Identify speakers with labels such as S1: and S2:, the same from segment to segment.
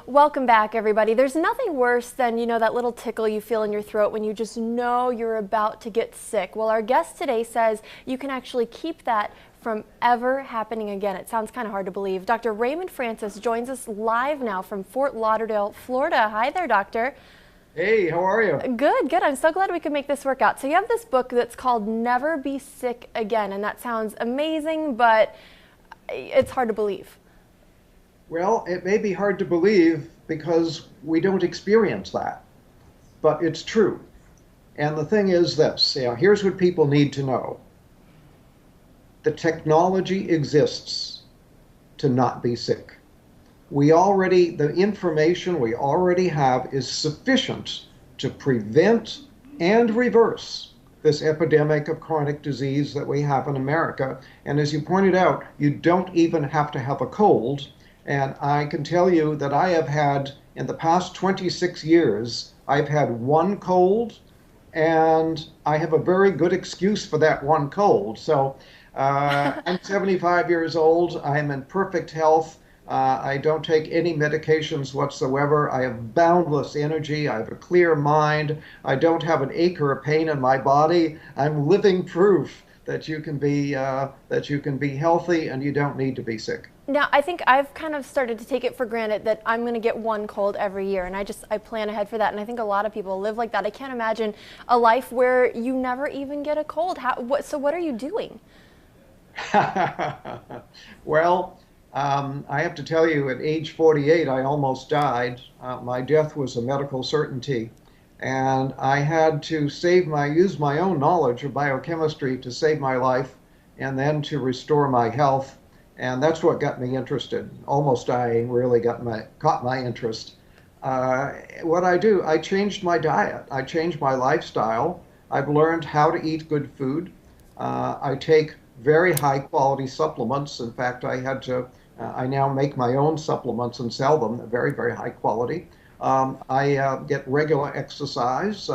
S1: Welcome back, everybody. There's nothing worse than, that little tickle you feel in your throat when you just know you're about to get sick. Well, our guest today says you can actually keep that from ever happening again. It sounds kind of hard to believe. Dr. Raymond Francis joins us live now from Fort Lauderdale, Florida. Hi there, doctor.
S2: Hey, how are you?
S1: Good, good. I'm so glad we could make this work out. So you have this book that's called Never Be Sick Again, and that sounds amazing, but it's hard to believe.
S2: Well, it may be hard to believe because we don't experience that, but it's true. And the thing is this, here's what people need to know. The technology exists to not be sick. The information we already have is sufficient to prevent and reverse this epidemic of chronic disease that we have in America. And as you pointed out, you don't even have to have a cold. And I can tell you that I have had, in the past 26 years, I've had one cold, and I have a very good excuse for that one cold. So I'm 75 years old. I am in perfect health. I don't take any medications whatsoever. I have boundless energy. I have a clear mind. I don't have an ache or a pain in my body. I'm living proof that you can be healthy and you don't need to be sick.
S1: Now, I think I've kind of started to take it for granted that I'm going to get one cold every year, and I plan ahead for that, and I think a lot of people live like that. I can't imagine a life where you never even get a cold. So what are you doing?
S2: Well, I have to tell you, at age 48, I almost died. My death was a medical certainty, and I had to use my own knowledge of biochemistry to save my life and then to restore my health. And that's what got me interested. Almost dying really caught my interest. What I do, I changed my diet. I changed my lifestyle. I've learned how to eat good food. I take very high quality supplements. In fact, I now make my own supplements and sell them, very, very high quality. I get regular exercise.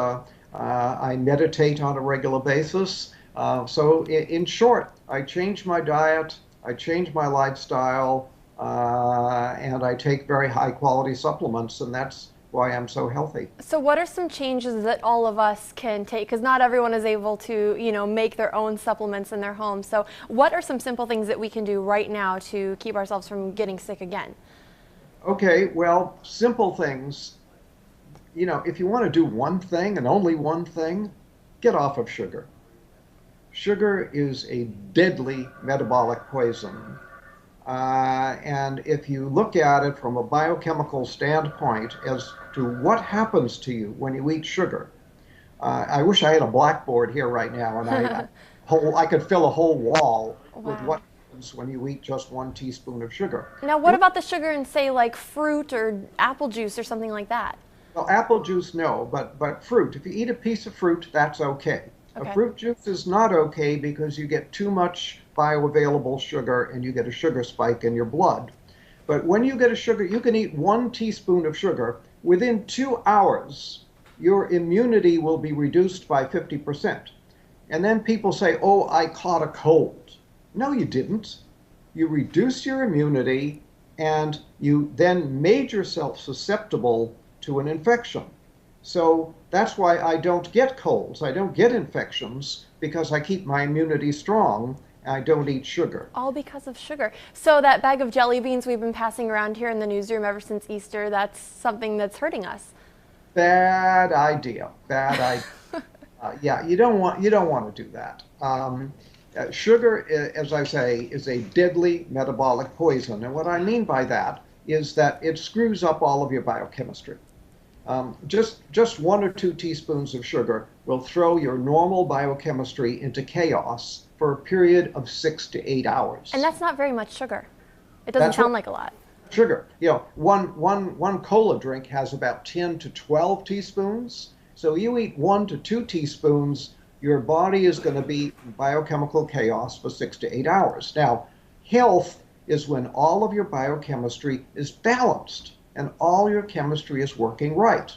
S2: I meditate on a regular basis. So in short, I changed my diet. I change my lifestyle, and I take very high quality supplements, and that's why I'm so healthy.
S1: So what are some changes that all of us can take? Because not everyone is able to, make their own supplements in their home. So what are some simple things that we can do right now to keep ourselves from getting sick again?
S2: Okay, well, simple things. If you want to do one thing and only one thing, get off of sugar. Sugar is a deadly metabolic poison. And if you look at it from a biochemical standpoint as to what happens to you when you eat sugar, I wish I had a blackboard here right now and I could fill a whole wall with what happens when you eat just 1 teaspoon of sugar.
S1: Now, what about the sugar in, say, like fruit or apple juice or something like that?
S2: Well, apple juice, no, but fruit. If you eat a piece of fruit, that's okay.
S1: Okay.
S2: A fruit juice is not okay because you get too much bioavailable sugar and you get a sugar spike in your blood. But when you get a sugar, you can eat 1 teaspoon of sugar. Within 2 hours, your immunity will be reduced by 50%. And then people say, oh, I caught a cold. No, you didn't. You reduced your immunity and you then made yourself susceptible to an infection. So that's why I don't get colds. I don't get infections because I keep my immunity strong. I don't eat sugar.
S1: All because of sugar. So that bag of jelly beans we've been passing around here in the newsroom ever since Easter, that's something that's hurting us.
S2: Bad idea. Bad idea. Yeah, you don't want to do that. Sugar, as I say, is a deadly metabolic poison. And what I mean by that is that it screws up all of your biochemistry. Just 1 or 2 teaspoons of sugar will throw your normal biochemistry into chaos for a period of 6 to 8 hours.
S1: And that's not very much sugar. It doesn't sound like a lot.
S2: Sugar. One cola drink has about 10 to 12 teaspoons. So you eat 1 to 2 teaspoons, your body is going to be in biochemical chaos for 6 to 8 hours. Now, health is when all of your biochemistry is balanced and all your chemistry is working right.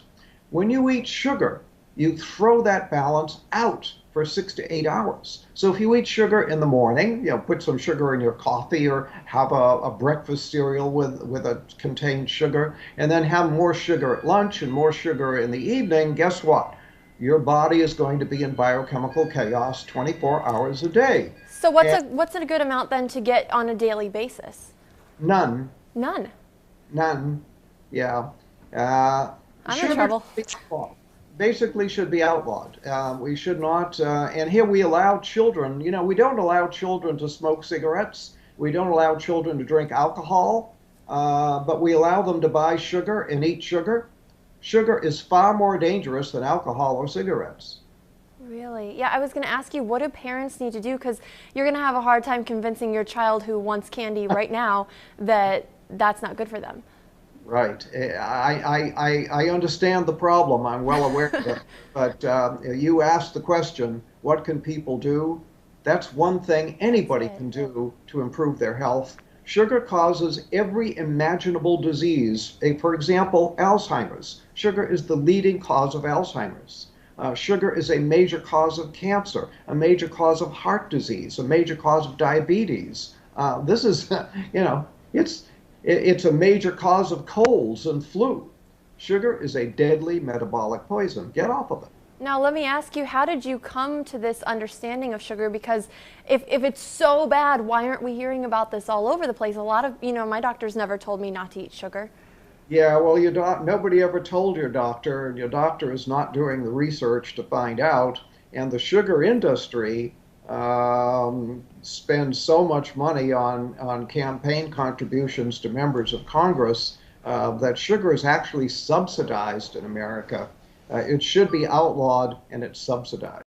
S2: When you eat sugar, you throw that balance out for 6 to 8 hours. So if you eat sugar in the morning, put some sugar in your coffee or have a breakfast cereal with a contained sugar, and then have more sugar at lunch and more sugar in the evening, guess what? Your body is going to be in biochemical chaos 24 hours a day.
S1: So
S2: And
S1: what's a good amount then to get on a daily basis?
S2: none,
S1: None.
S2: none, yeah. Uh,
S1: I'm in
S2: Sugar
S1: trouble.
S2: should be outlawed. Basically should be outlawed. We should not, and here we allow children, we don't allow children to smoke cigarettes. We don't allow children to drink alcohol, but we allow them to buy sugar and eat sugar. Sugar is far more dangerous than alcohol or cigarettes.
S1: Really? Yeah, I was going to ask you, what do parents need to do? Because you're going to have a hard time convincing your child who wants candy right now that that's not good for them.
S2: Right. I understand the problem. I'm well aware of it. But you asked the question, what can people do? That's one thing anybody can do to improve their health. Sugar causes every imaginable disease. For example, Alzheimer's. Sugar is the leading cause of Alzheimer's. Sugar is a major cause of cancer, a major cause of heart disease, a major cause of diabetes. This is, it's a major cause of colds and flu. Sugar is a deadly metabolic poison. Get off of it.
S1: Now, let me ask you, how did you come to this understanding of sugar? Because if it's so bad, why aren't we hearing about this all over the place? A lot of, my doctors never told me not to eat sugar.
S2: Yeah, well, nobody ever told your doctor, and your doctor is not doing the research to find out. And the sugar industry spends so much money on campaign contributions to members of Congress that sugar is actually subsidized in America. It should be outlawed, and it's subsidized.